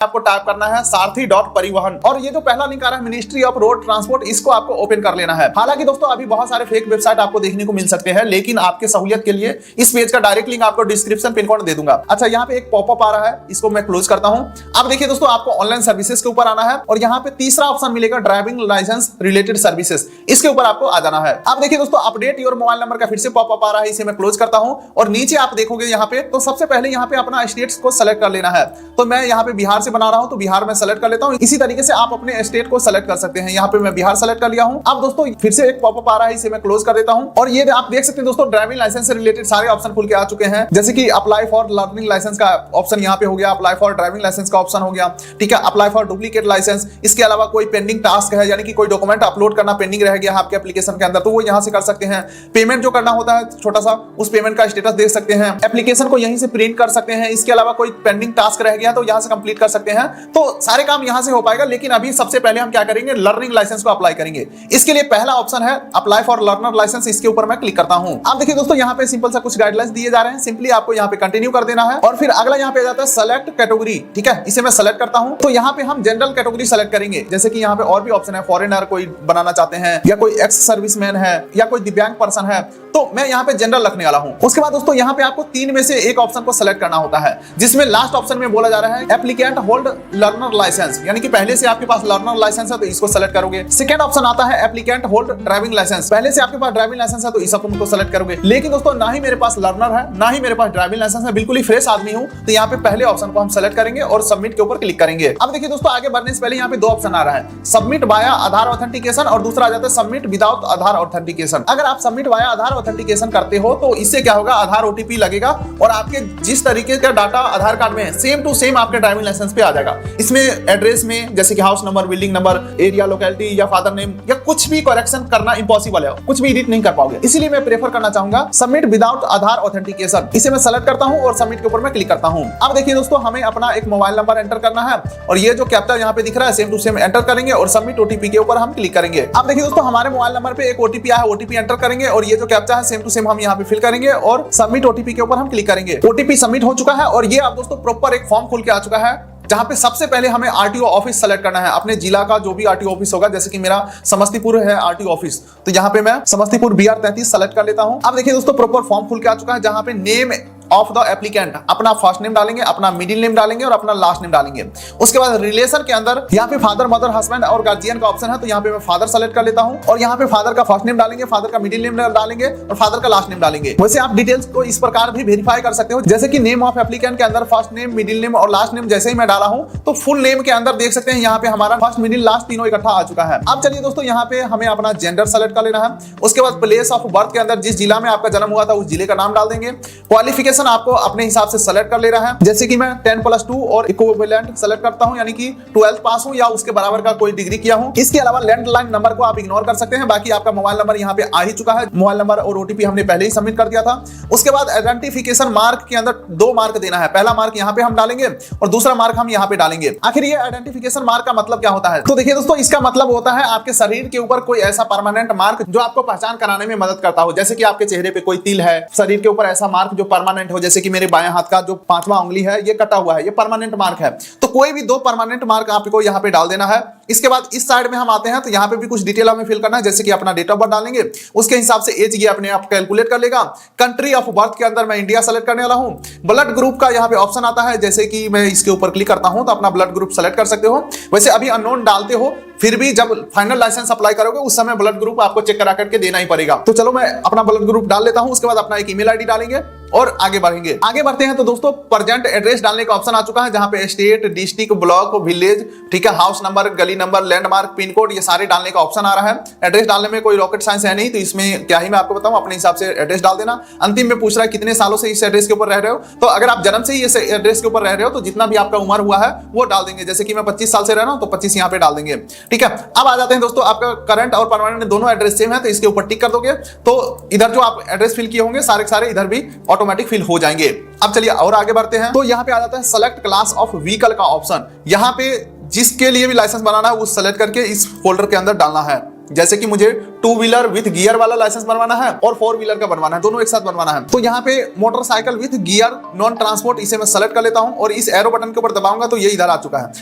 आपको टाइप करना है सारथी.परिवहन और ये जो पहला लिंक आ रहा है मिनिस्ट्री ऑफ रोड ट्रांसपोर्ट, इसको आपको ओपन कर लेना है। हालांकि दोस्तों अभी बहुत सारे फेक वेबसाइट आपको देखने को मिल सकते हैं, लेकिन आपके सहूलियत के लिए इस पेज का डायरेक्ट लिंक आपको डिस्क्रिप्शन पिन कोड दे दूंगा। अच्छा, यहाँ पे एक पॉपअप आ रहा है, इसको मैं क्लोज करता हूँ। अब देखिए दोस्तों, आपको ऑनलाइन सर्विसेज के ऊपर आना है और यहाँ पे तीसरा ऑप्शन मिलेगा ड्राइविंग लाइसेंस रिलेटेड सर्विसेज, इसके ऊपर आपको आ जाना है। अब देखिए दोस्तों, अपडेट योर मोबाइल नंबर का फिर से पॉपअप आ रहा है, इसे मैं क्लोज करता हूँ और नीचे आप देखोगे यहाँ पे, तो सबसे पहले यहाँ पे अपना स्टेट्स को सेलेक्ट कर लेना है। तो मैं यहाँ पे बिहार से बना रहा हूँ, तो बिहार में सेलेक्ट कर लेता हूँ। इसी तरीके से आप अपने स्टेट को सेलेक्ट कर सकते हैं। यहाँ पे मैं बिहार सेलेक्ट कर लिया हूँ। अब दोस्तों फिर से एक पॉपअप आ रहा है, इसे मैं क्लोज कर देता हूँ और ये आप देख सकते हैं दोस्तों, ड्राइविंग लाइसेंस से रिलेटेड सारे ऑप्शन खुल के आ चुके हैं। जैसे कि अप्लाई फॉर लर्निंग लाइसेंस का ऑप्शन यहाँ पे हो गया, अप्लाई फॉर ड्राइविंग लाइसेंस का ऑप्शन हो गया, ठीक है, अप्लाई फॉर डुप्लीकेट लाइसेंस। इसके अलावा कोई पेंडिंग टास्क है, यानी कि कोई डॉक्यूमेंट अपलोड करना पेंडिंग रह गया आपके एप्लीकेशन के अंदर, तो वो यहाँ से कर सकते हैं। पेमेंट जो करना होता है छोटा सा, उस पेमेंट का स्टेटस देख सकते हैं। एप्लीकेशन को यहीं से प्रिंट कर सकते हैं। इसके अलावा कोई पेंडिंग टास्क रह गया तो यहाँ से कंप्लीट कर सकते हैं। तो सारे काम यहाँ से हो पाएगा। लेकिन अभी सबसे पहले हम क्या करेंगे, लर्निंग लाइसेंस को अप्लाई करेंगे। इसके लिए पहला ऑप्शन है अप्लाई फॉर लर्नर लाइसेंस, इसके ऊपर मैं क्लिक करता हूं। अब देखिए दोस्तों, यहाँ पे सिंपल सा कुछ गाइडलाइंस दिए जा रहे हैं, सिंपली आपको यहाँ पे कंटिन्यू कर देना है और फिर अगला यहाँ पे आ जाता है सेलेक्ट कैटेगरी, ठीक है, इसे मैं सेलेक्ट करता हूं। तो यहाँ पे हम जनरल कैटेगरी सेलेक्ट करेंगे। जैसे कि यहाँ पे और भी ऑप्शन है, फॉरेनर कोई बनाना चाहते हैं या कोई एक्स सर्विसमैन है या कोई दिव्यांग पर्सन है, तो मैं यहाँ पे जनरल रखने वाला हूँ। उसके बाद दोस्तों यहाँ पे आपको तीन में से एक ऑप्शन को सेलेक्ट करना होता है, जिसमें लास्ट ऑप्शन में बोला जा रहा है एप्लीकेंट होल्ड लर्नर लाइसेंस, यानी कि पहले से आपके पास लर्नर लाइसेंस है तो इसको सेलेक्ट करोगे। सेकंड ऑप्शन आता है एप्लीकेंट होल्ड ड्राइविंग लाइसेंस, पहले से आपके पास ड्राइविंग लाइसेंस है तो इस ऑप्शन को सेलेक्ट करोगे। लेकिन दोस्तों ना ही मेरे पास लर्नर है ना ही मेरे पास ड्राइविंग लाइसेंस है, बिल्कुल ही फ्रेश आदमी हूँ, तो यहाँ पे पहले ऑप्शन को हम सेलेक्ट करेंगे और सबमिट के ऊपर क्लिक करेंगे। अब देखिए दोस्तों, आगे बढ़ने से पहले यहाँ पे दो ऑप्शन आ रहा है, सबमिट वाया आधार ऑथेंटिकेशन और दूसरा आ जाता है सबमिट विदाउट आधार ऑथेंटिकेशन। अगर आप सबमिट वाया आधार ऑथेंटिकेशन करते हो तो इससे क्या होगा, आधार ओटीपी लगेगा और आपके जिस तरीके का डाटा आधार कार्ड में है सेम टू सेम आपके ड्राइविंग लाइसेंस पे आ जाएगा। इसमें एड्रेस में जैसे कि house number, building number, area, locality या फादर नेम या कुछ भी करेक्शन करना इंपॉसिबल है, कुछ भी एडिट नहीं कर पाओगे। इसीलिए मैं प्रेफर करना चाहूंगा सबमिट विदाउट आधार ऑथेंटिकेशन, इसे मैं सेलेक्ट करता हूं और सबमिट के ऊपर मैं क्लिक करता हूं। अब देखिए दोस्तों, हमें अपना एक मोबाइल नंबर एंटर करना है और ये जो कैप्चा यहाँ पे दिख रहा है सेम टू सेम एंटर करेंगे और सबमिट ओटीपी के ऊपर हम क्लिक करेंगे। अब देखिए दोस्तों, हमारे मोबाइल नंबर पे एक ओटीपी आया है, ओटीपी एंटर करेंगे और ये जो कैप्चा है सेम टू सेम हम यहाँ पे फिल करेंगे और सबमिट ओटीपी के ऊपर हम क्लिक करेंगे। ओटीपी सबमिट हो चुका है और ये आप दोस्तों प्रॉपर एक फॉर्म खुल के आ चुका है, जहां पे सबसे पहले हमें आरटीओ ऑफिस सेलेक्ट करना है। अपने जिला का जो भी आरटीओ ऑफिस होगा, जैसे कि मेरा समस्तीपुर है आरटीओ ऑफिस, तो यहाँ पे मैं समस्तीपुर BR 33 सेलेक्ट कर लेता हूं। अब देखिए दोस्तों, प्रॉपर फॉर्म खुल के आ चुका है, जहां पे नेम ऑफ द एप्लीकेंट, अपना फर्स्ट नेम डालेंगे, अपना मिडिल नेम डालेंगे और अपना लास्ट नेम डालेंगे। उसके बाद रिलेशन के अंदर यहाँ पे फादर, मदर, हस्बैंड और गार्जियन का ऑप्शन है, तो यहाँ पे मैं फादर सेलेक्ट कर लेता हूँ और यहाँ पे फादर का फर्स्ट नेम डालेंगे, फादर का मिडिल नेम डालेंगे और फादर का लास्ट नेम डालेंगे। वैसे आप डिटेल्स को इस प्रकार भी वेरीफाई कर सकते हो, जैसे कि नेम ऑफ एप्लीकेंट के अंदर फर्स्ट नेम, मिडिल नेम और लास्ट नेम जैसे ही मैं डाला हूँ तो फुल नेम के अंदर देख सकते हैं यहाँ पे हमारा फर्स्ट, मिडिल, लास्ट तीनों इकट्ठा आ चुका है। अब चलिए दोस्तों, यहाँ पे हमें अपना जेंडर सेलेक्ट कर लेना है। उसके बाद प्लेस ऑफ बर्थ के अंदर जिस जिला में आपका जन्म हुआ था उस जिले का नाम डाल देंगे। क्वालिफिकेशन आपको अपने हिसाब से सेलेक्ट कर ले रहा है, जैसे कि मैं 10+2 और इक्विवेलेंट सेलेक्ट करता हूं, यानी कि 12th पास हूं या उसके बराबर का कोई डिग्री किया हूं। इसके अलावा लैंडलाइन नंबर को आप इग्नोर कर सकते हैं, बाकी आपका मोबाइल नंबर यहां पे आ ही चुका है। मोबाइल नंबर और ओटीपी हमने पहले ही सबमिट कर दिया था। उसके बाद आइडेंटिफिकेशन मार्क के अंदर 2 मार्क देना है, पहला मार्क यहां पे हम डालेंगे और दूसरा मार्क हम यहां पे डालेंगे। आखिर ये आइडेंटिफिकेशन मार्क का मतलब क्या होता है, तो देखिए दोस्तों, इसका मतलब होता है आपके शरीर के ऊपर कोई ऐसा परमानेंट मार्क जो आपको पहचान कराने में मदद करता हो। जैसे कि आपके चेहरे पे कोई तिल है, शरीर के ऊपर ऐसा मार्क जो परमानेंट हो, जैसे कि मेरे बाएं हाथ का जो 5वां उंगली है ये कटा हुआ है, ये परमानेंट मार्क है। तो कोई भी 2 परमानेंट मार्क आपको यहाँ पे डाल देना है। इसके बाद इस साइड में हम आते हैं, तो यहाँ पे भी कुछ डिटेल हमें फिल करना है, जैसे कि अपना डेट ऑफ बर्थ डालेंगे, उसके हिसाब से एज ये अपने आप कैलकुलेट कर लेगा। कंट्री ऑफ बर्थ के अंदर मैं इंडिया सेलेक्ट करने वाला हूँ। ब्लड ग्रुप का यहाँ पे ऑप्शन आता है, जैसे कि मैं इसके ऊपर क्लिक करता हूँ तो अपना ब्लड ग्रुप सेलेक्ट कर सकते हो। वैसे अभी अननोन डालते हो, फिर भी जब फाइनल लाइसेंस अप्लाई करोगे उस समय ब्लड ग्रुप आपको चेक करा करके देना ही पड़ेगा। तो चलो मैं अपना ब्लड ग्रुप डाल लेता हूं। उसके बाद अपना एक ईमेल आईडी डालेंगे और आगे बढ़ेंगे। आगे बढ़ते हैं तो दोस्तों, प्रेजेंट एड्रेस डालने का ऑप्शन आ चुका है, जहां पे स्टेट, डिस्ट्रिक्ट, ब्लॉक, विलेज, ठीक है, हाउस नंबर, गली नंबर, लैंडमार्क, पिन कोड, ये सारे डालने का ऑप्शन आ रहा है। एड्रेस डालने में कोई रॉकेट साइंस है नहीं, तो इसमें क्या ही मैं आपको बताऊं, अपने हिसाब से एड्रेस डाल देना। अंतिम में पूछ रहा है कितने सालों से इस एड्रेस के ऊपर रह रहे हो, तो अगर आप जन्म से ही इस एड्रेस के ऊपर रह रहे हो तो जितना भी आपका उम्र हुआ है वो डाल देंगे। जैसे कि मैं 25 साल से रह रहा हूं तो 25 यहाँ पे डाल देंगे, ठीक है। अब आ जाते हैं दोस्तों, आपका करंट और परमानेंट दोनों एड्रेस सेम है, तो इसके ऊपर टिक कर दोगे तो इधर जो आप एड्रेस फिल किए होंगे सारे के सारे इधर भी ऑटोमेटिक फिल हो जाएंगे। अब चलिए और आगे बढ़ते हैं, तो यहाँ पे आ जाता है सेलेक्ट क्लास ऑफ व्हीकल का ऑप्शन। यहाँ पे जिसके लिए भी लाइसेंस बनाना है वो सेलेक्ट करके इस फोल्डर के अंदर डालना है। जैसे कि मुझे टू व्हीलर विथ गियर वाला लाइसेंस बनवाना है और फोर व्हीलर का बनवाना है, दोनों एक साथ बनवाना है। तो यहाँ पे motorcycle with gear non transport इसे मैं सेलेक्ट कर लेता हूँ और इस एरो बटन के ऊपर दबाऊंगा तो ये इधर आ चुका है।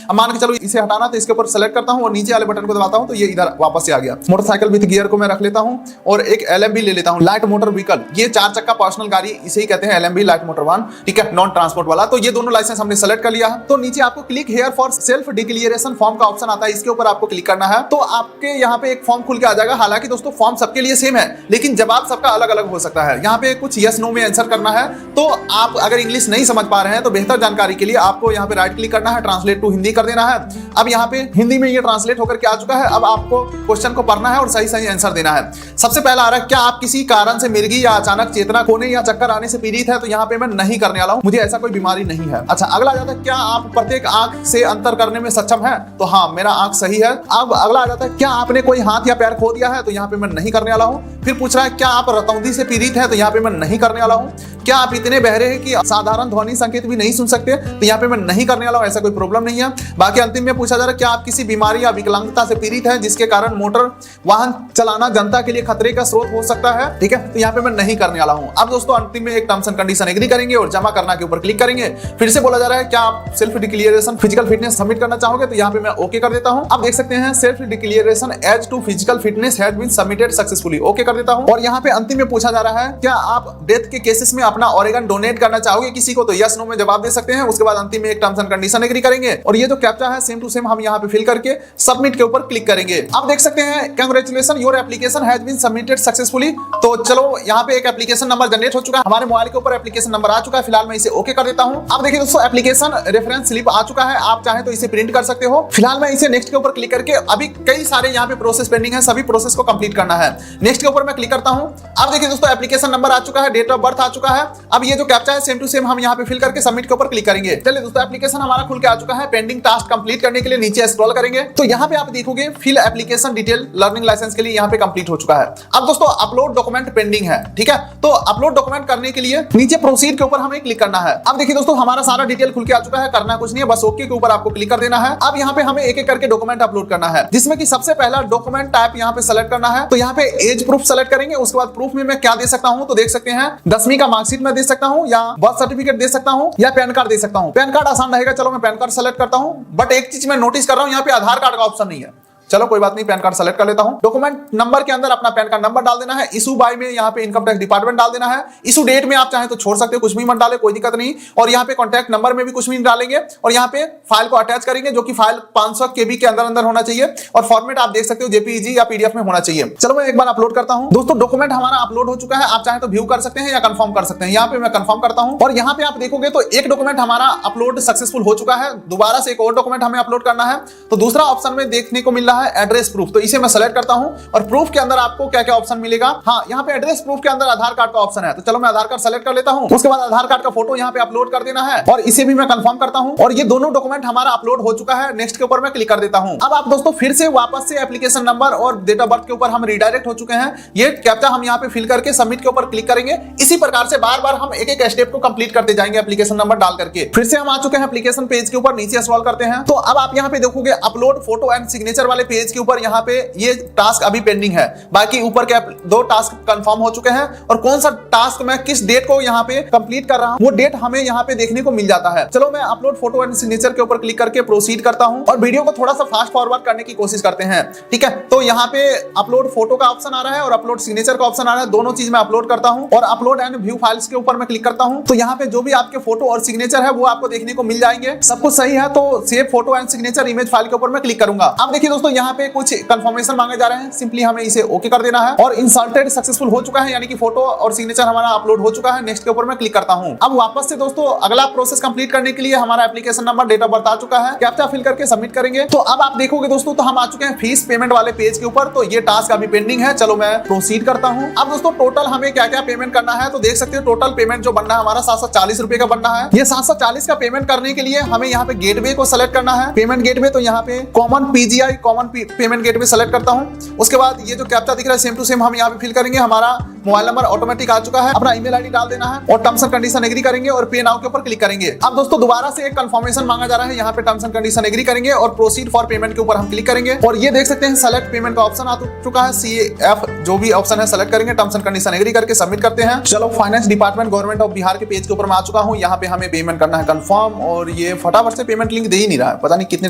अब मान के चलो इसे हटाना तो इसके ऊपर सेलेक्ट करता हूँ और नीचे वाले बटन को दबाता हूँ तो ये इधर वापस से आ गया। मोटरसाइकिल विथ गियर को मैं रख लेता हूँ और एक LMV ले लेता हूँ, लाइट मोटर व्हीकल। ये 4 चक्का पर्सनल गाड़ी इसे ही कहते हैं LMV, लाइट मोटर वाहन, ठीक है, नॉन ट्रांसपोर्ट वाला। तो ये दोनों लाइसेंस हमने सेलेक्ट कर लिया है। तो नीचे आपको click here for self declaration form का ऑप्शन आता है, इसके ऊपर आपको क्लिक करना है। तो आपके यहाँ पे एक फॉर्म खुल के आ जाएगा। हालांकि दोस्तों फॉर्म सबके लिए सेम है लेकिन जवाब सबका अलग अलग हो सकता है। यहाँ पे कुछ यस नो में आंसर करना है। तो आप अगर इंग्लिश नहीं समझ पा रहे हैं तो बेहतर जानकारी के लिए आपको यहाँ पे राइट क्लिक करना है, ट्रांसलेट टू हिंदी कर देना है। अब यहाँ पे हिंदी में ये ट्रांसलेट होकर के आ चुका है। अब आपको क्वेश्चन को पढ़ना है और सही सही आंसर देना है। सबसे पहला आ रहा है, क्या आप किसी कारण से मिर्गी या अचानक चेतना खोने या चक्कर आने से पीड़ित है? तो यहाँ पे मैं नहीं करने वाला हूँ, मुझे ऐसा कोई बीमारी नहीं है। अच्छा, अगला आ जाता है, क्या आप प्रत्येक आंख से अंतर करने में सक्षम है? तो हाँ, मेरा आंख सही है। अब अगला आ जाता है, क्या आपने कोई हाथ या पैर खो दिया है? तो यहाँ पे मैं नहीं करने वाला हूँ। फिर पूछ रहा है, क्या आप रतौंधी से पीड़ित है? तो यहाँ पे मैं नहीं करने वाला हूँ। क्या आप इतने बहरे हैं कि साधारण ध्वनि संकेत भी नहीं सुन सकते? तो यहाँ पे मैं नहीं करने वाला हूँ, ऐसा कोई प्रॉब्लम नहीं है। बाकी अंतिम में पूछा जा रहा है, क्या आप किसी बीमारी या विकलांगता से पीड़ित है जिसके कारण मोटर वाहन चलाना जनता के लिए खतरे का स्रोत हो सकता है? ठीक है, तो यहाँ पे मैं नहीं करने वाला हूँ। अब दोस्तों अंतिम में एक टर्म्स एंड कंडीशन एग्री करेंगे और जमा करना के ऊपर क्लिक करेंगे। फिर से बोला जा रहा है, क्या आप self declaration physical fitness submit करना चाहोगे? तो यहाँ पे मैं ओके कर देता हूँ। अब देख सकते हैं, self declaration as to physical fitness has been submitted successfully, okay कर देता हूँ। और यहाँ पे अंतिम में पूछा जा रहा है, क्या आप डेथ के केसेस में अपना ऑर्गन डोनेट करना चाहोगे किसी को? तो यस नो में जवाब दे सकते हैं। उसके बाद अंतिम में एक टर्म्स एंड कंडीशन एग्री करेंगे और ये जो कैप्चा है सेम टू सेम हम यहाँ पे फिल करके सबमिट के ऊपर क्लिक करेंगे। अब देख सकते हैं, congratulation your application has been submitted successfully. तो चलो यहाँ पे एक एप्लीकेशन नंबर जनरेट हो चुका है, हमारे मोबाइल के ऊपर एप्लीकेशन नंबर आ चुका है। फिलहाल मैं इसे ओके कर देता हूँ। अब देखिए दोस्तों, एप्लीकेशन रेफरेंस स्लिप आ चुका है, आप चाहे तो इसे प्रिंट कर सकते हो। फिलहाल मैं इसे नेक्स्ट के ऊपर क्लिक करके, अभी कई सारे यहाँ पे प्रोसेस पेंडिंग है, सभी प्रोसेस को कंप्लीट करना है। नेक्स्ट के ऊपर मैं क्लिक करता हूँ। अब देखिए दोस्तों, एप्लीकेशन नंबर आ चुका है, डेट ऑफ बर्थ आ चुका है। अब ये जो कैप्चा है सेम टू सेम हम यहाँ पे फिल करके सबमिट के ऊपर क्लिक करेंगे। चलिए दोस्तों, एप्लीकेशन हमारा खुल के आ चुका है। पेंडिंग टास्क कंप्लीट करने के लिए नीचे स्क्रॉल करेंगे तो यहाँ पे आप देखोगे fill application detail learning licence के लिए यहाँ पे कंप्लीट हो चुका है। अब दोस्तों अपलोड डॉक्यूमेंट पेंडिंग है, ठीक है। तो अपलोड डॉक्यूमेंट करने के लिए नीचे प्रोसीड के ऊपर हमें क्लिक करना है। अब देखिए दोस्तों, हमारा सारा डिटेल खुल के आ चुका है, करना कुछ नहीं है, बस ओके के ऊपर आपको क्लिक कर देना है। अब यहाँ पे हमें एक एक करके डॉक्यूमेंट अपलोड करना है, जिसमें कि सबसे पहला डॉक्यूमेंट टाइप यहाँ पे सेलेक्ट करना है। तो यहाँ पे एज प्रूफ सेलेक्ट करेंगे। उसके बाद प्रूफ में मैं क्या दे सकता हूँ? तो देख सकते हैं 10वीं का मार्कशीट में दे सकता हूँ या बर्थ सर्टिफिकेट दे सकता हूँ या पैन कार्ड दे सकता हूँ। पैन कार्ड आसान रहेगा, चलो मैं पैन कार्ड सेलेक्ट करता हूँ। बट एक चीज मैं नोटिस कर रहा हूँ, यहाँ पे आधार कार्ड का ऑप्शन नहीं है। चलो कोई बात नहीं, पैन कार्ड सेलेक्ट कर लेता हूं। डॉक्यूमेंट नंबर के अंदर अपना पैन कार्ड नंबर डाल देना है। इशू बाय में यहाँ पे इनकम टैक्स डिपार्टमेंट डाल देना है। इशू डेट में आप चाहे तो छोड़ सकते हो, कुछ भी मत डाले, कोई दिक्कत नहीं। और यहाँ पे कॉन्टैक्ट नंबर में भी कुछ भी नहीं डालेंगे और यहाँ पे फाइल को अटैच करेंगे, जो कि फाइल 500 KB के अंदर होना चाहिए और फॉर्मेट आप देख सकते हो JPEG या PDF में होना चाहिए। चलो मैं एक बार अपलोड करता हूँ। दोस्तों डॉक्यूमेंट हमारा अपलोड हो चुका है, आप चाहे तो व्यू कर सकते हैं या कंफर्म कर सकते हैं। यहाँ पे मैं कंफर्म करता हूँ और यहाँ पे आप देखोगे तो एक डॉक्यूमेंट हमारा अपलोड सक्सेसफुल हो चुका है। दोबारा से एक और डॉक्यूमेंट हमें अपलोड करना है। तो दूसरा ऑप्शन में देखने को मिल रहा है एड्रेस प्रूफ, तो इसे मैं सेलेक्ट करता हूं और प्रूफ के अंदर आपको क्या क्या ऑप्शन मिलेगा। हाँ, यहाँ पे एड्रेस प्रूफ के अंदर आधार कार्ड का ऑप्शन है, तो चलो मैं आधार कार्ड सेलेक्ट कर लेता हूं। उसके बाद आधार कार्ड का फोटो यहाँ पे अपलोड कर देना है और इसे भी मैं कंफर्म करता हूं और ये दोनों डॉक्यूमेंट हमारा अपलोड हो चुका है। नेक्स्ट के ऊपर मैं क्लिक कर देता हूं। अब आप दोस्तों फिर से वापस से एप्लीकेशन नंबर और डेट ऑफ बर्थ के ऊपर हम रिडायरेक्ट हो चुके हैं। ये कैप्चा हम यहाँ पे फिल करके सबमिट के ऊपर क्लिक करेंगे। इसी प्रकार से बार बार हम एक एक स्टेप को कंप्लीट करते जाएंगे एप्लीकेशन नंबर डाल करके। फिर से हम आ चुके हैं एप्लीकेशन पेज के ऊपर, नीचे स्क्रॉल करते हैं तो अब आप यहाँ पे देखोगे अपलोड फोटो एंड सिग्नेचर वाले पेज के ऊपर यहाँ पे ये टास्क अभी पेंडिंग है। बाकी ऊपर के 2 टास्क कंफर्म हो चुके हैं और कौन सा टास्क मैं किस डेट को यहाँ पे कंप्लीट कर रहा हूँ वो डेट हमें यहाँ पे देखने को मिल जाता है। चलो मैं अपलोड फोटो एंड सिग्नेचर के ऊपर क्लिक करके प्रोसीड करता हूँ और वीडियो को थोड़ा सा फास्ट फॉरवर्ड करने की कोशिश करते हैं, ठीक है। तो यहाँ पे अपलोड फोटो का ऑप्शन आ रहा है और अपलोड सिग्नेचर का ऑप्शन आ रहा है, दोनों चीज मैं अपलोड करता हूँ और अपलोड एंड व्यू फाइल्स के ऊपर मैं क्लिक करता हूँ। तो यहाँ पे जो भी आपके फोटो और सिग्नेचर है वो आपको देखने को मिल जाएंगे। सब कुछ सही है तो save photo and signature image file के ऊपर मैं क्लिक करूंगा। अब देखिए दोस्तों, यहाँ पे कुछ कंफर्मेशन मांगे जा रहे हैं, सिंपली हमें इसे ओके कर देना है और इंसर्टेड सक्सेसफुल हो चुका है, यानी कि फोटो और सिग्नेचर हमारा अपलोड हो चुका है। नेक्स्ट के ऊपर मैं क्लिक करता हूं। अब वापस से दोस्तों अगला प्रोसेस कंप्लीट करने के लिए हमारा application number date of birth आ चुका है, कैप्चा फिल करके सबमिट करेंगे। तो अब आप देखोगे दोस्तों तो हम आ चुके हैं फीस पेमेंट वाले पेज के ऊपर। तो ये टास्क अभी पेंडिंग है, चलो मैं प्रोसीड करता हूं। अब दोस्तों टोटल हमें क्या क्या पेमेंट करना है तो देख सकते हो टोटल पेमेंट जो बनना है हमारा 740 रुपए का बनना है। ये 740 का पेमेंट करने के लिए हमें यहाँ पे गेटवे को सेलेक्ट करना है। पेमेंट गेटवे तो यहाँ पे common PGI common one payment gateway select करता हूं। उसके बाद ये जो कैप्चा दिख रहा है सेम टू सेम हम यहाँ पे फिल करेंगे। हमारा मोबाइल नंबर ऑटोमेटिक आ चुका है, अपना ईमेल आईडी डाल देना है और टर्म्स एंड कंडीशन एग्री करेंगे और पे नाउ के ऊपर क्लिक करेंगे। अब दोस्तों दोबारा से एक कंफर्मेशन मांगा जा रहा है, यहाँ पे टर्म्स एंड कंडीशन एग्री करेंगे और प्रोसीड फॉर पेमेंट के ऊपर हम क्लिक करेंगे और ये देख सकते हैं सेलेक्ट पेमेंट का ऑप्शन आ चुका है। CF जो भी ऑप्शन है सेलेक्ट करेंगे, टर्म्स एंड कंडीशन एग्री करके सबमिट करते हैं। चलो finance department government of Bihar के पेज के ऊपर मैं आ चुका हूँ। यहाँ पे हमें पेमेंट करना है कंफर्म और ये फटाफट से पेमेंट लिंक दे ही नहीं रहा है, पता नहीं कितने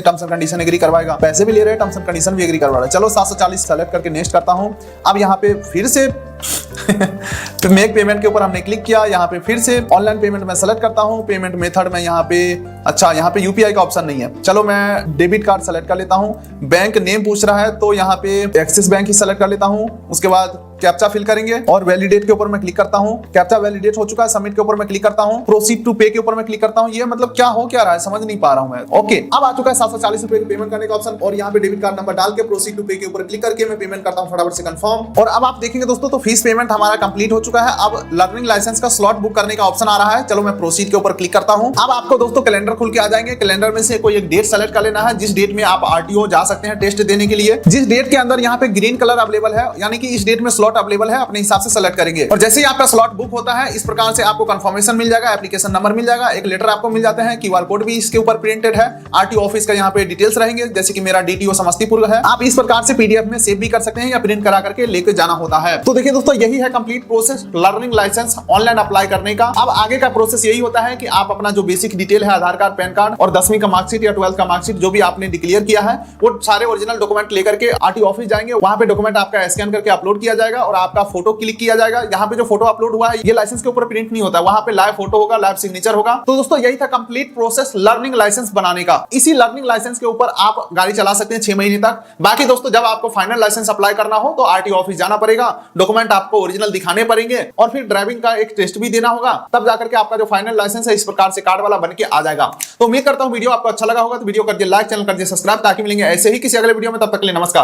टर्म्स एंड कंडीशन एग्री करवाएगा। पैसे भी ले रहे हैं, टर्म्स एंड कंडीशन भी एग्री करवा रहा है। चलो 740 सेलेक्ट करके नेक्स्ट करता हूँ। अब यहाँ पे फिर से मेक पेमेंट के ऊपर हमने क्लिक किया, यहाँ पे फिर से ऑनलाइन पेमेंट में सेलेक्ट करता हूँ। पेमेंट मेथड में यहाँ पे अच्छा यहाँ पे यूपीआई का ऑप्शन नहीं है, चलो मैं डेबिट कार्ड सेलेक्ट कर लेता हूँ। बैंक नेम पूछ रहा है तो यहाँ पे एक्सिस बैंक ही सेलेक्ट कर लेता हूँ। उसके बाद कैप्चा फिल करेंगे और वैलिडेट के ऊपर मैं क्लिक करता हूँ। कैप्चा वैलिडेट हो चुका है, सबमिट के ऊपर मैं क्लिक करता हूँ। प्रोसीड टू पे के ऊपर मैं क्लिक करता हूँ। ये मतलब क्या हो क्या रहा है समझ नहीं पा रहा हूँ मैं। ओके, अब आ चुका है 740 रुपए पेमेंट करने का ऑप्शन और यहाँ पे डेबिट कार्ड नंबर डाल के प्रोसीड टू पे के ऊपर क्लिक करके मैं पेमेंट करता हूँ फटाफट से कंफर्म। और अब आप देखेंगे दोस्तों तो फीस पेमेंट हमारा कंप्लीट हो चुका है। अब लर्निंग लाइसेंस का स्लॉट बुक करने का ऑप्शन आ रहा है, चलो मैं प्रोसीड के ऊपर क्लिक करता हूँ। अब आपको दोस्तों कैलेंडर खुल के आ जाएंगे। कैलेंडर में से कोई एक डेट सेलेक्ट कर लेना है जिस डेट में आप आरटीओ जा सकते हैं टेस्ट देने के लिए। जिस डेट के अंदर यहाँ पे ग्रीन कलर अवेलेबल है यानी कि इस डेट में स्लॉट अवेलेबल है, अपने हिसाब से सेलेक्ट करेंगे और जैसे ही आपका स्लॉट बुक होता है इस प्रकार से आपको कंफर्मेशन मिल जाएगा, एप्लीकेशन नंबर मिल जाएगा, एक लेटर आपको मिल जाते हैं, क्यूआर कोड भी इसके ऊपर प्रिंटेड है, आरटीओ ऑफिस का यहाँ पे डिटेल्स रहेंगे जैसे कि मेरा डीटीओ समस्तीपुर है। आप इस प्रकार से पीडीएफ में सेव भी कर सकते हैं या प्रिंट करा करके लेके जाना होता है। तो देखिए दोस्तों यही है complete process learning licence online apply करने का। अब आगे का प्रोसेस यही होता है कि आप अपना जो बेसिक डिटेल है आधार कार्ड, पैन कार्ड और 10वीं का मार्कशीट या 12th का मार्कशीट जो भी आपने डिक्लेयर किया है वो सारे ओरिजिनल डॉक्यूमेंट लेकर के आरटीओ ऑफिस जाएंगे। वहां पे डॉक्यूमेंट आपका स्कैन करके अपलोड किया जाएगा और आपका फोटो क्लिक किया जाएगा। यहाँ पे जो फोटो अपलोड हुआ है ये लाइसेंस के ऊपर प्रिंट नहीं होता, वहां पे लाइव फोटो होगा, लाइव सिग्नेचर होगा। तो दोस्तों यही था कंप्लीट प्रोसेस लर्निंग लाइसेंस बनाने का। इसी लर्निंग लाइसेंस के ऊपर आप गाड़ी चला सकते हैं 6 महीने तक। बाकी दोस्तों जब आपको फाइनल लाइसेंस अप्लाई करना हो तो आरटीओ ऑफिस जाना पड़ेगा, डॉक्यूमेंट आपको ओरिजिनल दिखाने पड़ेंगे और फिर ड्राइविंग का एक टेस्ट भी देना होगा, तब जाकर के आपका जो फाइनल लाइसेंस है इस प्रकार से कार्ड वाला बन के आ जाएगा। तो उम्मीद करता हूं वीडियो आपको अच्छा लगा होगा, तो वीडियो कर दिए लाइक, चैनल कर दिए सब्सक्राइब ताकि मिलेंगे ऐसे ही किसी अगले वीडियो में। तब तक के लिए नमस्कार।